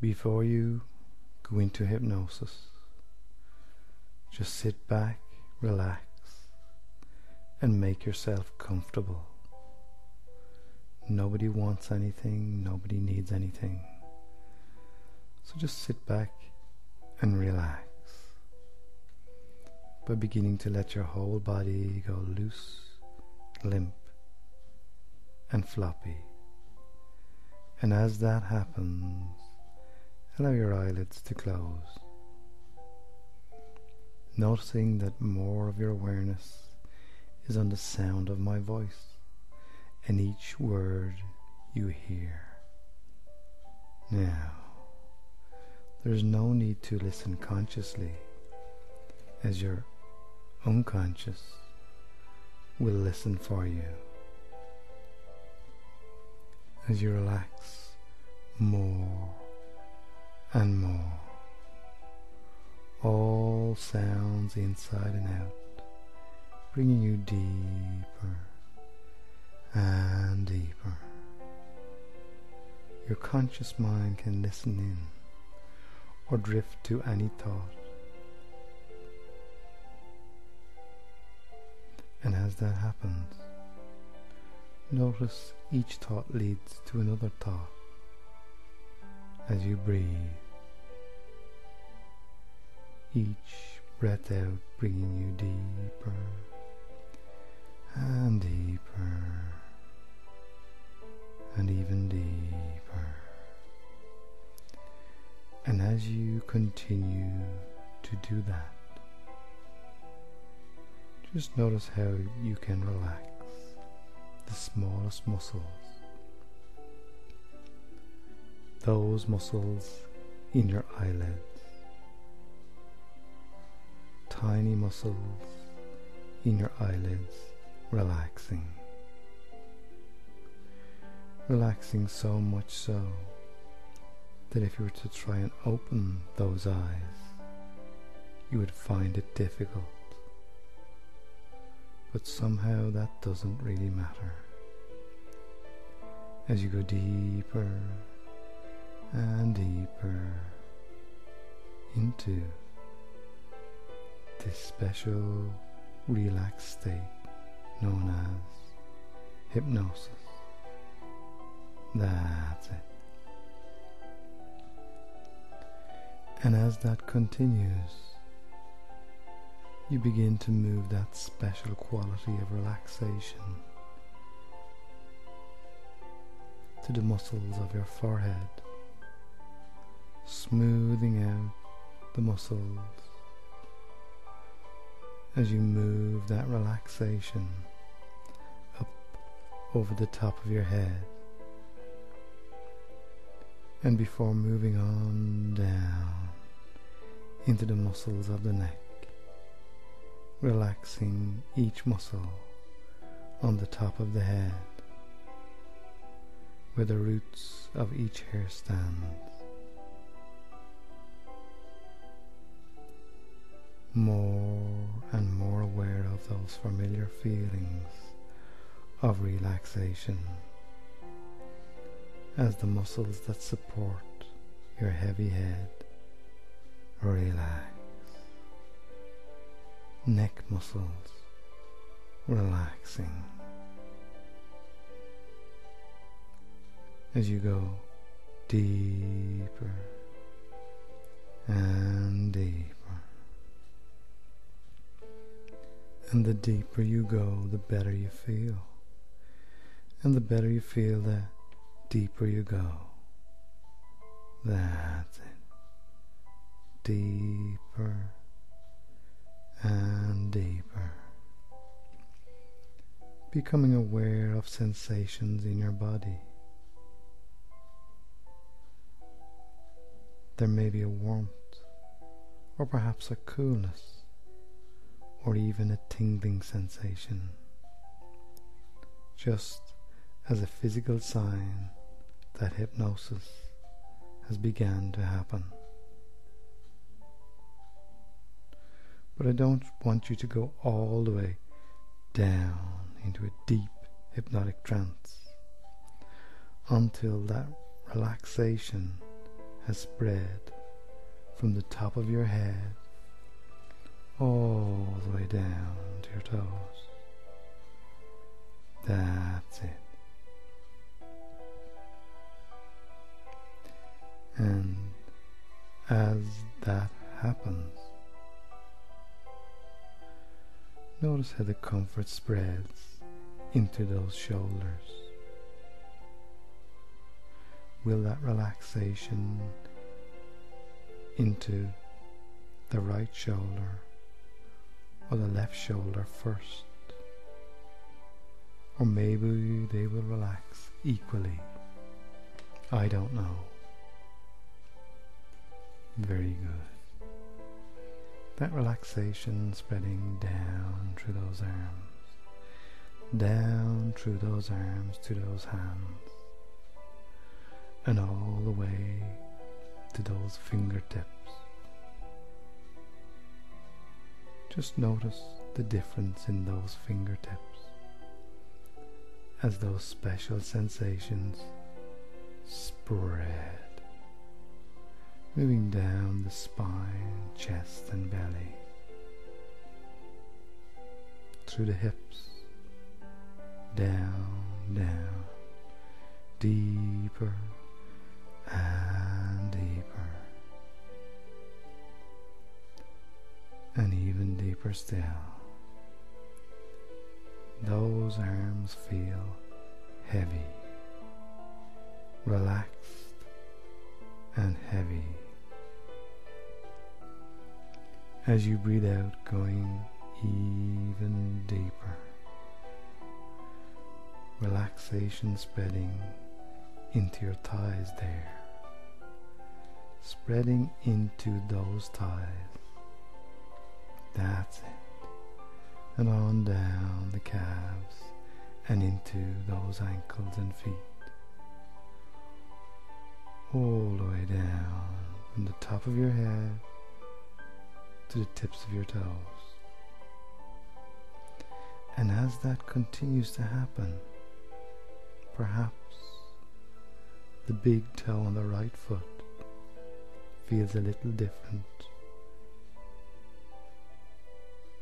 Before you go into hypnosis, just sit back, relax, and make yourself comfortable. Nobody wants anything, nobody needs anything. So just sit back and relax by beginning to let your whole body go loose, limp, and floppy. And as that happens, allow your eyelids to close, noticing that more of your awareness is on the sound of my voice and each word you hear. Now, there's no need to listen consciously, as your unconscious will listen for you. As you relax more and more, all sounds inside and out, bringing you deeper and deeper. Your conscious mind can listen in or drift to any thought. And as that happens, notice each thought leads to another thought as you breathe. Each breath out bringing you deeper and deeper and even deeper. And as you continue to do that, just notice how you can relax the smallest muscles. Those muscles in your eyelids, tiny muscles in your eyelids relaxing. Relaxing so much so that if you were to try and open those eyes, you would find it difficult. But somehow that doesn't really matter. As you go deeper and deeper into this special relaxed state known as hypnosis. That's it. And as that continues, you begin to move that special quality of relaxation to the muscles of your forehead, smoothing out the muscles as you move that relaxation up over the top of your head. And before moving on down into the muscles of the neck, relaxing each muscle on the top of the head, where the roots of each hair stands. More and more aware of those familiar feelings of relaxation as the muscles that support your heavy head relax. Neck muscles relaxing as you go deeper and deeper. And the deeper you go, the better you feel. And the better you feel, the deeper you go. That's it. Deeper and deeper. Becoming aware of sensations in your body. There may be a warmth, or perhaps a coolness, or even a tingling sensation, just as a physical sign that hypnosis has begun to happen. But I don't want you to go all the way down into a deep hypnotic trance until that relaxation has spread from the top of your head all the way down to your toes. That's it. And as that happens, notice how the comfort spreads into those shoulders. Will that relaxation into the right shoulder or the left shoulder first? Or maybe they will relax equally. I don't know. Very good. That relaxation spreading down through those arms, down through those arms to those hands, and all the way to those fingertips. Just notice the difference in those fingertips as those special sensations spread, moving down the spine, chest and belly, through the hips, down, down, deeper and deeper, and even deeper still. Those arms feel heavy, relaxed and heavy. As you breathe out, going even deeper, relaxation spreading into your thighs there, spreading into those thighs. That's it. And on down the calves and into those ankles and feet, all the way down from the top of your head to the tips of your toes. And as that continues to happen, perhaps the big toe on the right foot feels a little different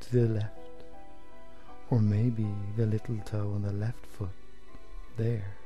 to the left, or maybe the little toe on the left foot there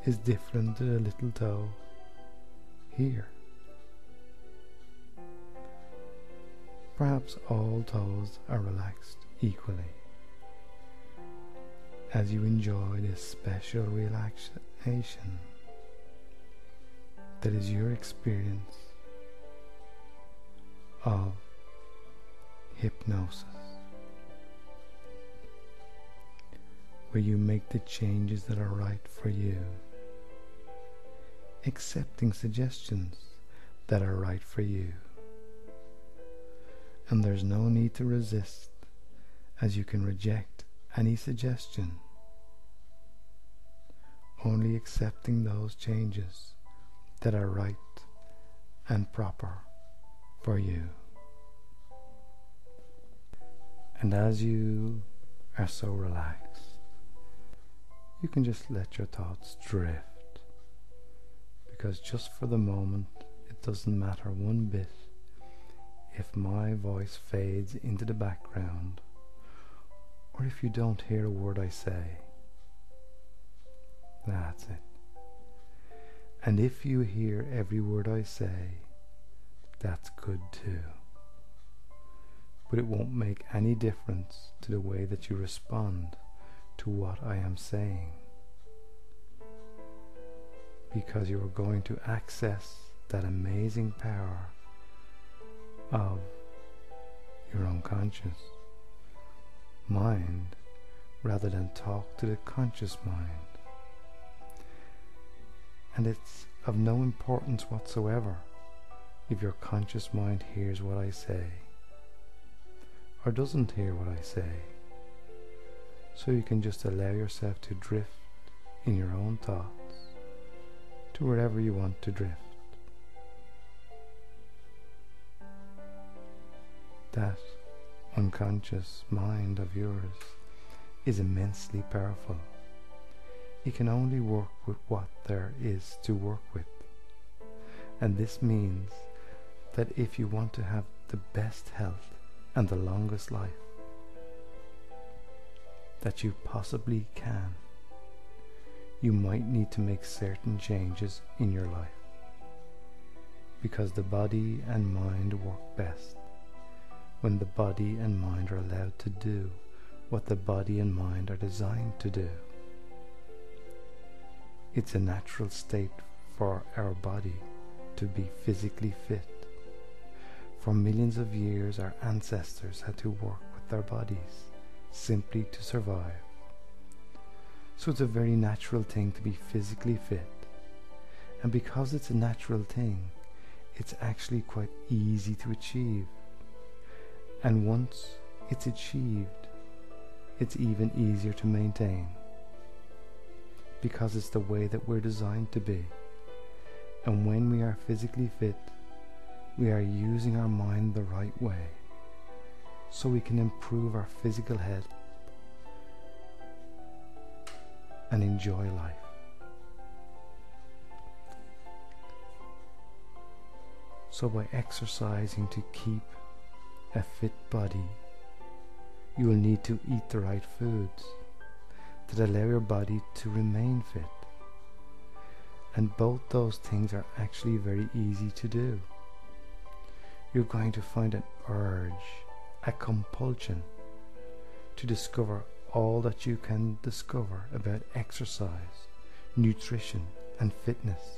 is different to the little toe here. Perhaps all toes are relaxed equally as you enjoy this special relaxation that is your experience of hypnosis, where you make the changes that are right for you, accepting suggestions that are right for you. And there's no need to resist, as you can reject any suggestion, only accepting those changes that are right and proper for you. And as you are so relaxed, you can just let your thoughts drift, because just for the moment it doesn't matter one bit if my voice fades into the background, or if you don't hear a word I say. That's it. And if you hear every word I say, that's good too. But it won't make any difference to the way that you respond to what I am saying, because you are going to access that amazing power of your unconscious mind rather than talk to the conscious mind. And it's of no importance whatsoever if your conscious mind hears what I say or doesn't hear what I say. So you can just allow yourself to drift in your own thoughts to wherever you want to drift. That unconscious mind of yours is immensely powerful. It can only work with what there is to work with. And this means that if you want to have the best health and the longest life that you possibly can, you might need to make certain changes in your life, because the body and mind work best when the body and mind are allowed to do what the body and mind are designed to do. It's a natural state for our body to be physically fit. For millions of years, our ancestors had to work with their bodies simply to survive. So it's a very natural thing to be physically fit. And because it's a natural thing, it's actually quite easy to achieve. And once it's achieved, it's even easier to maintain, because it's the way that we're designed to be. And when we are physically fit, we are using our mind the right way, so we can improve our physical health and enjoy life. So by exercising to keep a fit body, you will need to eat the right foods that allow your body to remain fit. And both those things are actually very easy to do. You're going to find an urge, a compulsion to discover all that you can discover about exercise, nutrition and fitness,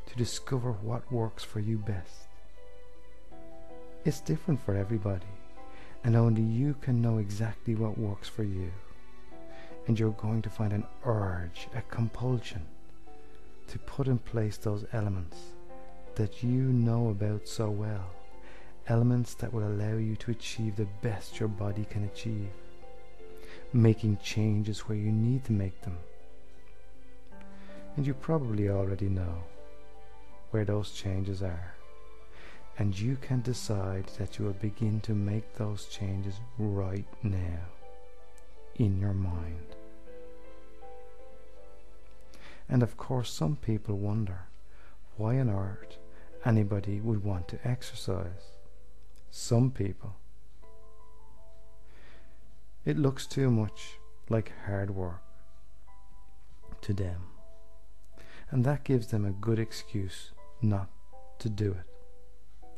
to discover what works for you best. It's different for everybody, and only you can know exactly what works for you. And you're going to find an urge, a compulsion to put in place those elements that you know about so well, elements that will allow you to achieve the best your body can achieve, making changes where you need to make them. And you probably already know where those changes are, and you can decide that you will begin to make those changes right now in your mind. And of course, some people wonder why on earth anybody would want to exercise. Some people, it looks too much like hard work to them, and that gives them a good excuse not to do it.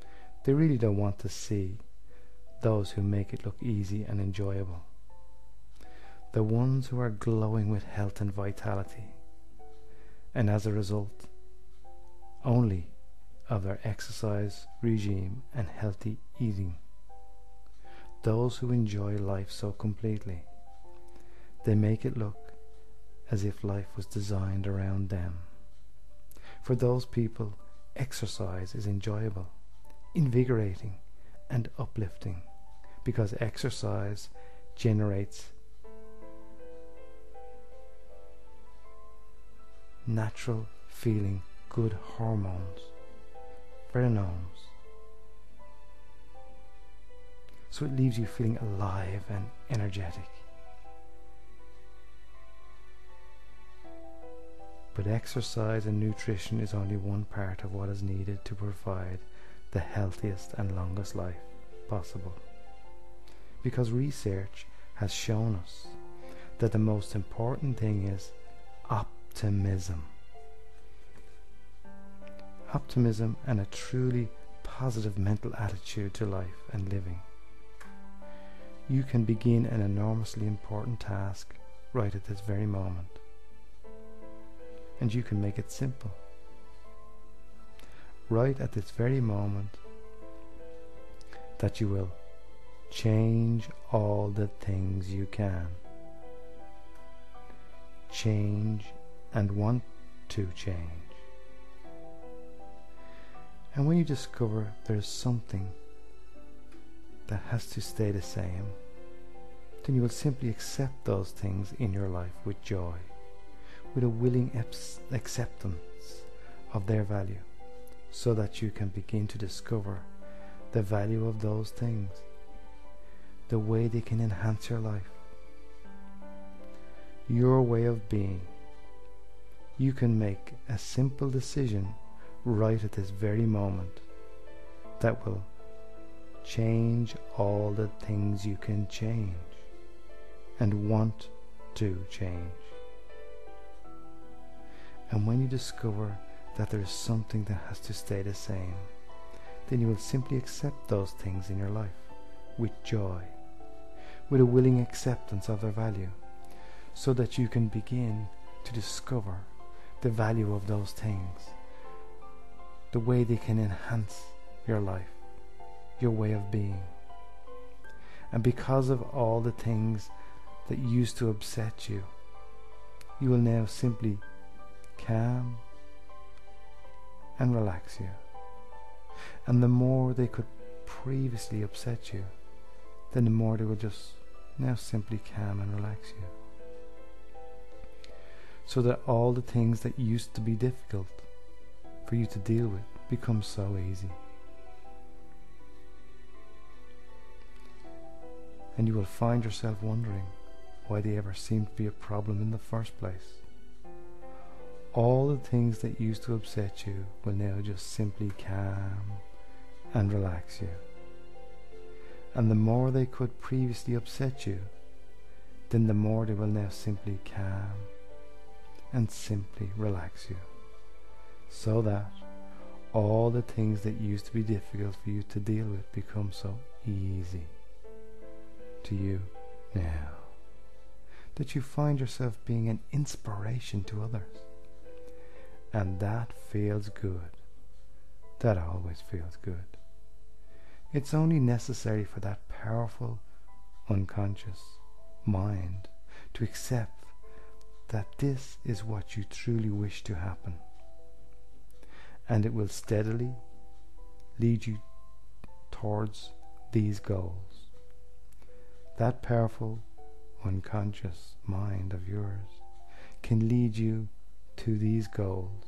They really don't want to see those who make it look easy and enjoyable, the ones who are glowing with health and vitality, and as a result only of their exercise regime and healthy eating, those who enjoy life so completely. They make it look as if life was designed around them. For those people, exercise is enjoyable, invigorating and uplifting, because exercise generates natural feeling good hormones, pheromones. So it leaves you feeling alive and energetic. But exercise and nutrition is only one part of what is needed to provide the healthiest and longest life possible. Because research has shown us that the most important thing is optimism. Optimism and a truly positive mental attitude to life and living. You can begin an enormously important task right at this very moment. And you can make it simple. Right at this very moment, that you will change all the things you can. Change and want to change. And when you discover there's something that has to stay the same, then you will simply accept those things in your life with joy, with a willing acceptance of their value, so that you can begin to discover the value of those things, the way they can enhance your life, your way of being. You can make a simple decision right at this very moment that will change all the things you can change and want to change. And when you discover that there is something that has to stay the same, then you will simply accept those things in your life with joy, with a willing acceptance of their value, so that you can begin to discover the value of those things, the way they can enhance your life, your way of being. And because of all the things that used to upset you, you will now simply calm and relax you. And the more they could previously upset you, then the more they will just now simply calm and relax you. So that all the things that used to be difficult for you to deal with become so easy. And you will find yourself wondering why they ever seemed to be a problem in the first place. All the things that used to upset you will now just simply calm and relax you. And the more they could previously upset you, then the more they will now simply calm and simply relax you. So that all the things that used to be difficult for you to deal with become so easy to you now, that you find yourself being an inspiration to others. And that feels good. That always feels good. It's only necessary for that powerful unconscious mind to accept that this is what you truly wish to happen. And it will steadily lead you towards these goals. That powerful unconscious mind of yours can lead you to these goals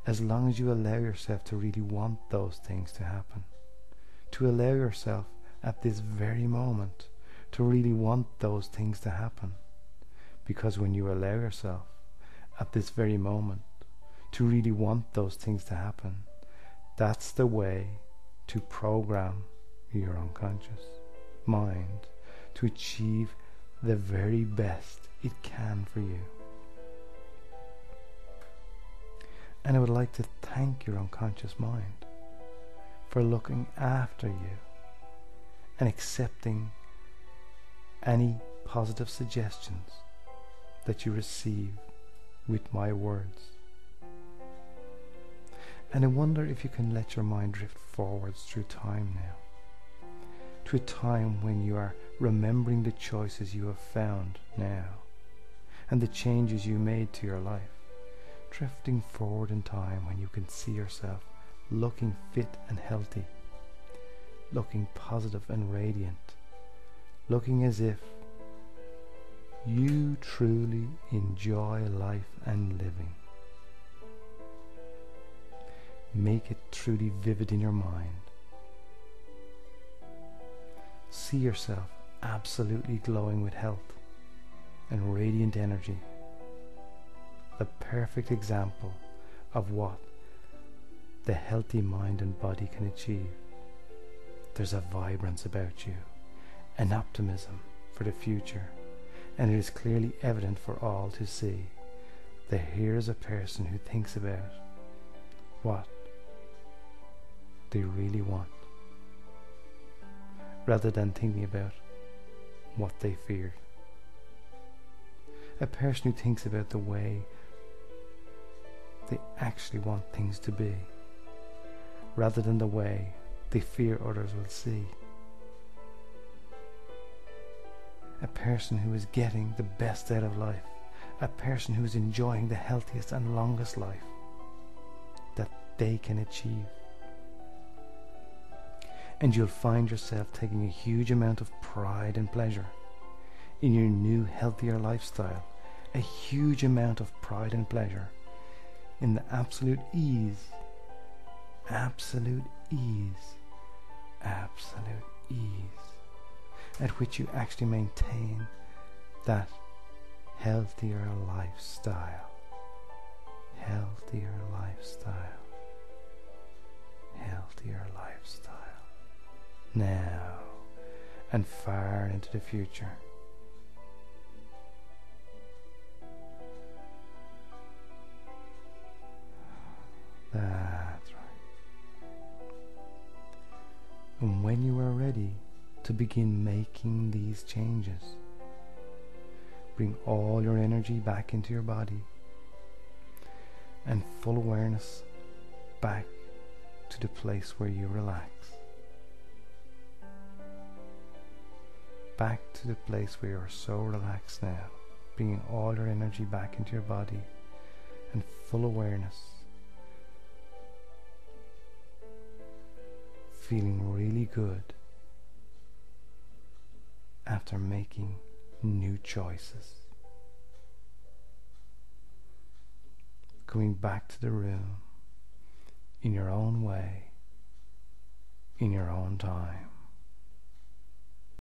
as long as you allow yourself to really want those things to happen. To allow yourself at this very moment to really want those things to happen. Because when you allow yourself at this very moment to really want those things to happen, that's the way to program your unconscious mind to achieve the very best it can for you. And I would like to thank your unconscious mind for looking after you and accepting any positive suggestions that you receive with my words. And I wonder if you can let your mind drift forwards through time now, to a time when you are remembering the choices you have found now and the changes you made to your life, drifting forward in time when you can see yourself looking fit and healthy, looking positive and radiant, looking as if you truly enjoy life and living. Make it truly vivid in your mind. See yourself absolutely glowing with health and radiant energy. The perfect example of what the healthy mind and body can achieve. There's a vibrance about you, an optimism for the future, and it is clearly evident for all to see that here is a person who thinks about what they really want, rather than thinking about what they feared. A person who thinks about the way they actually want things to be, rather than the way they fear others will see. A person who is getting the best out of life, a person who is enjoying the healthiest and longest life that they can achieve. And you'll find yourself taking a huge amount of pride and pleasure in your new healthier lifestyle, a huge amount of pride and pleasure in the absolute ease at which you actually maintain that healthier lifestyle. now, and far into the future. That's right. And when you are ready to begin making these changes, bring all your energy back into your body and full awareness back to the place where you relax. Back to the place where you are so relaxed now, bringing all your energy back into your body and full awareness. Feeling really good after making new choices. Coming back to the room in your own way, in your own time.